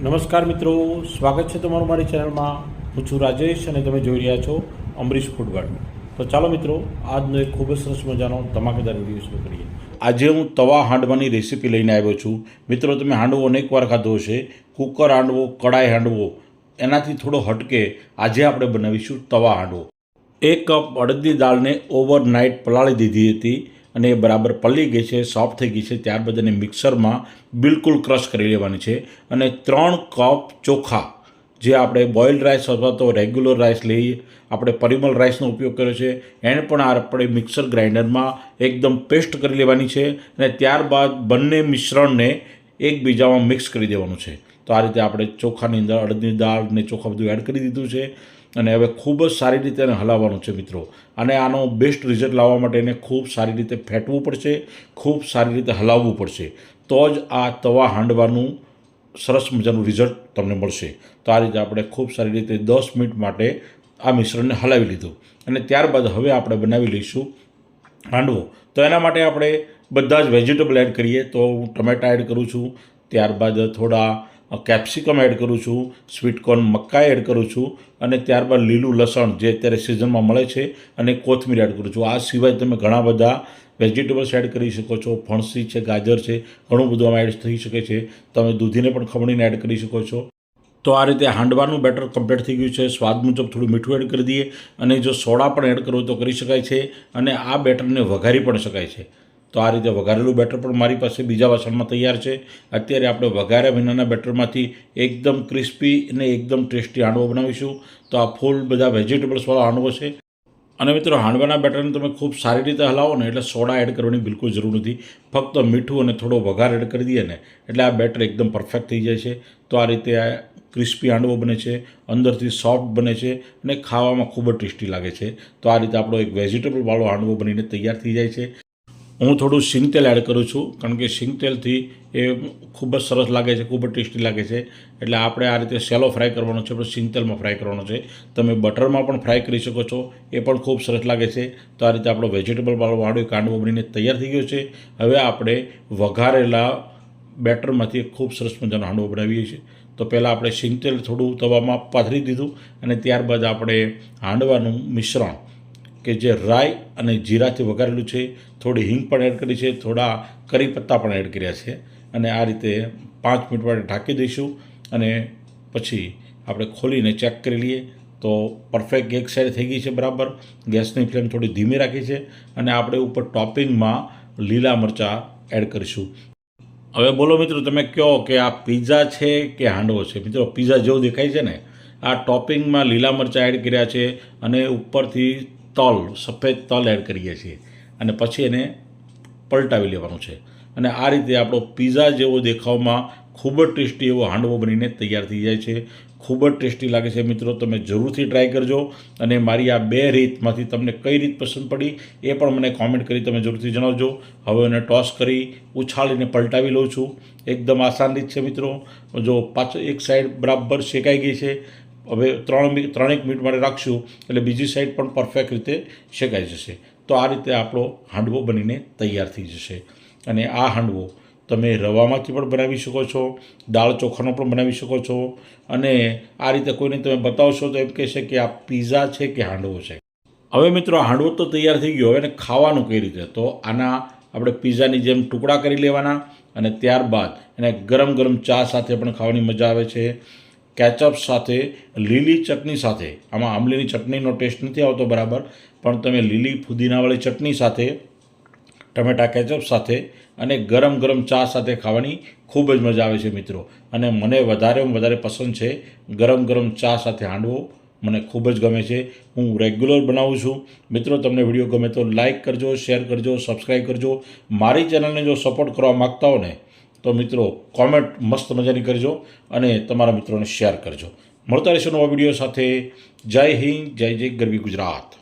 નમસ્કાર મિત્રો, સ્વાગત છે તમારું મારી ચેનલમાં. હું છું રાજેશ અને તમે જોઈ રહ્યા છો અમરીશ ફૂડગાર્ડ. તો ચાલો મિત્રો, આજનો એક ખૂબ જ સરસ મજાનો ધમાકેદાર વિડીયો શરૂ કરીએ. આજે હું તવા હાંડવાની રેસીપી લઈને આવ્યો છું. મિત્રો, તમે હાંડવો અનેકવાર ખાધો હશે, કુકર હાંડવો, કડાઈ હાંડવો, એનાથી થોડો હટકે આજે આપણે બનાવીશું તવા હાંડવો. 1 કપ અડદની દાળને ઓવરનાઇટ પલાળી દીધી હતી અને એ બરાબર પલળી ગઈ છે, સોફ્ટ થઈ ગઈ છે. ત્યારબાદ એને મિક્સરમાં બિલકુલ ક્રશ કરી લેવાની છે. અને 3 કપ ચોખા, જે આપણે બોઇલ્ડ રાઈસ અથવા તો રેગ્યુલર રાઈસ લઈએ, આપણે પરિમલ રાઈસનો ઉપયોગ કર્યો છે, એને પણ આપણે મિક્સર ગ્રાઇન્ડરમાં એકદમ પેસ્ટ કરી લેવાની છે. અને ત્યારબાદ બંને મિશ્રણને એકબીજામાં મિક્સ કરી દેવાનું છે. તો આ રીતે આપણે ચોખાની અંદર અડદની દાળ અને ચોખા બધું એડ કરી દીધું છે. અને હવે ખૂબ જ સારી રીતે એને હલાવવાનું છે મિત્રો. અને આનો બેસ્ટ રિઝલ્ટ લાવવા માટે એને ખૂબ સારી રીતે ફેટવું પડશે, ખૂબ સારી રીતે હલાવવું પડશે. તો જ આ તવા હાંડવાનું સરસ મજાનું રિઝલ્ટ તમને મળશે. તો આ રીતે આપણે ખૂબ સારી રીતે 10 મિનિટ માટે આ મિશ્રણને હલાવી લીધું. અને ત્યારબાદ હવે આપણે બનાવી લઈશું હાંડવો. તો એના માટે આપણે બધા જ વેજીટેબલ એડ કરીએ. તો હું ટમેટા એડ કરું છું, ત્યારબાદ થોડા કેપ્સિકમ એડ કરું છું, સ્વીટકોર્ન મકાઈ એડ કરું છું, અને ત્યારબાદ લીલું લસણ જે અત્યારે સિઝનમાં મળે છે, અને કોથમીર એડ કરું છું. આ સિવાય તમે ઘણા બધા વેજીટેબલ્સ એડ કરી શકો છો. ફણસી છે, ગાજર છે, ઘણું બધું આમાં એડ થઈ શકે છે. તમે દૂધીને પણ ખમણીને એડ કરી શકો છો. તો આ રીતે હાંડવાનું બેટર કમ્પ્લીટ થઈ ગયું છે. સ્વાદ મુજબ થોડું મીઠું એડ કરી દઈએ, અને જો સોડા પણ એડ કરવો તો કરી શકાય છે. અને આ બેટરને વઘારી પણ શકાય છે. તો આ રીતે વઘારેલું બેટર પણ મારી પાસે બીજા વાસણમાં તૈયાર છે. અત્યારે આપણે વઘાર્યા વિનાના બેટરમાંથી એકદમ ક્રિસ્પી અને એકદમ ટેસ્ટી હાંડવો બનાવીશું. તો આ ફૂલ બધા વેજીટેબલ્સવાળો હાંડવો છે. અને મિત્રો, હાંડવાના બેટરને તમે ખૂબ સારી રીતે હલાવો ને એટલે સોડા એડ કરવાની બિલકુલ જરૂર નથી. ફક્ત મીઠું અને થોડો વઘાર એડ કરી દઈએ ને એટલે આ બેટર એકદમ પરફેક્ટ થઈ જાય છે. તો આ રીતે આ ક્રિસ્પી હાંડવો બને છે, અંદરથી સોફ્ટ બને છે, અને ખાવામાં ખૂબ જ ટેસ્ટી લાગે છે. તો આ રીતે આપણો એક વેજીટેબલવાળો હાંડવો બનીને તૈયાર થઈ જાય છે. હું થોડું સિંગ તેલ એડ કરું છું, કારણ કે સિંગ તેલથી એ ખૂબ જ સરસ લાગે છે, ખૂબ જ ટેસ્ટી લાગે છે. એટલે આપણે આ રીતે સેલો ફ્રાય કરવાનો છે, આપણે સિંગ તેલમાં ફ્રાય કરવાનો છે. તમે બટરમાં પણ ફ્રાય કરી શકો છો, એ પણ ખૂબ સરસ લાગે છે. તો આ રીતે આપણો વેજીટેબલવાળો હાંડવો બનીને તૈયાર થઈ ગયો છે. હવે આપણે વઘારેલા બેટરમાંથી ખૂબ સરસ મજાનો હાંડવો બનાવીએ છીએ. તો પહેલાં આપણે સિંગ તેલ થોડું તવામાં પાથરી દીધું, અને ત્યારબાદ આપણે હાંડવાનું મિશ્રણ કે જે રાઈ અને જીરાથી વઘારેલું છે, થોડી હિંગ પણ એડ કરી છે, થોડા કરી પત્તા પણ એડ કર્યા છે. અને આ રીતે 5 મિનિટ માટે ઢાંકી દઈશું. અને પછી આપણે ખોલીને ચેક કરી લઈએ તો પરફેક્ટ એક સાઈડ થઈ ગઈ છે બરાબર. ગેસની ફ્લેમ થોડી ધીમી રાખી છે. અને આપણે ઉપર ટોપિંગમાં લીલા મરચાં એડ કરીશું. હવે બોલો મિત્રો, તમે કહો કે આ પિઝા છે કે હાંડવો છે? મિત્રો, પિઝા જેવું દેખાય છે ને. આ ટોપિંગમાં લીલા મરચાં એડ કર્યા છે, અને ઉપરથી સફેદ તલ એડ કરીએ છીએ, અને પછી એને પલટાવી લેવાનું છે. અને આ રીતે આપણો પિઝા જેવો દેખાવમાં ખૂબ જ ટેસ્ટી એવો હાંડવો બનીને તૈયાર થઈ જાય છે. ખૂબ જ ટેસ્ટી લાગે છે મિત્રો. તમે જરૂરથી ટ્રાય કરજો. અને મારી આ 2 રીતમાંથી તમને કઈ રીત પસંદ પડી એ પણ મને કોમેન્ટ કરી તમે જરૂરથી જણાવજો. હવે એને ટોસ કરી ઉછાળીને પલટાવી લઉં છું. એકદમ આસાન રીત છે મિત્રો. જો પાછળ એક સાઈડ બરાબર શેકાઈ ગઈ છે. હવે 3 મિનિટ માટે રાખશું એટલે બીજી સાઈડ પણ પરફેક્ટ રીતે શેકાઈ જશે. તો આ રીતે આપણો હાંડવો બનીને તૈયાર થઈ જશે. અને આ હાંડવો તમે રવામાંથી પણ બનાવી શકો છો, દાળ ચોખાનો પણ બનાવી શકો છો. અને આ રીતે કોઈને તમે બતાવશો તો એમ કહેશે કે આ પિઝા છે કે હાંડવો છે. હવે મિત્રો, હાંડવો તો તૈયાર થઈ ગયો. હવે એને ખાવાનું કઈ રીતે? તો આના આપણે પિઝાની જેમ ટુકડા કરી લેવાના, અને ત્યારબાદ એને ગરમ ગરમ ચા સાથે પણ ખાવાની મજા આવે છે. કેચઅપ સાથે, લીલી ચટણી સાથે. આમાં આંબલીની ચટણીનો ટેસ્ટ નથી આવતો બરાબર, પણ તમે લીલી ફુદીનાવાળી ચટણી સાથે, ટમેટા કેચઅપ સાથે, અને ગરમ ગરમ ચા સાથે ખાવાની ખૂબ જ મજા આવે છે મિત્રો. અને મને વધારેમાં વધારે પસંદ છે ગરમ ગરમ ચા સાથે હાંડવો. મને ખૂબ જ ગમે છે. હું રેગ્યુલર બનાવું છું. મિત્રો, તમને વિડીયો ગમે તો લાઇક કરજો, શેર કરજો, સબસ્ક્રાઈબ કરજો. મારી ચેનલને જો સપોર્ટ કરવા માગતા હો ને તો મિત્રો, કોમેન્ટ મસ્ત મજાની કરજો, અને તમારા મિત્રોને શેર કરજો. મળતા રહેશો નવા વિડીયો સાથે. જય હિન્દ, જય જય ગરવી ગુજરાત.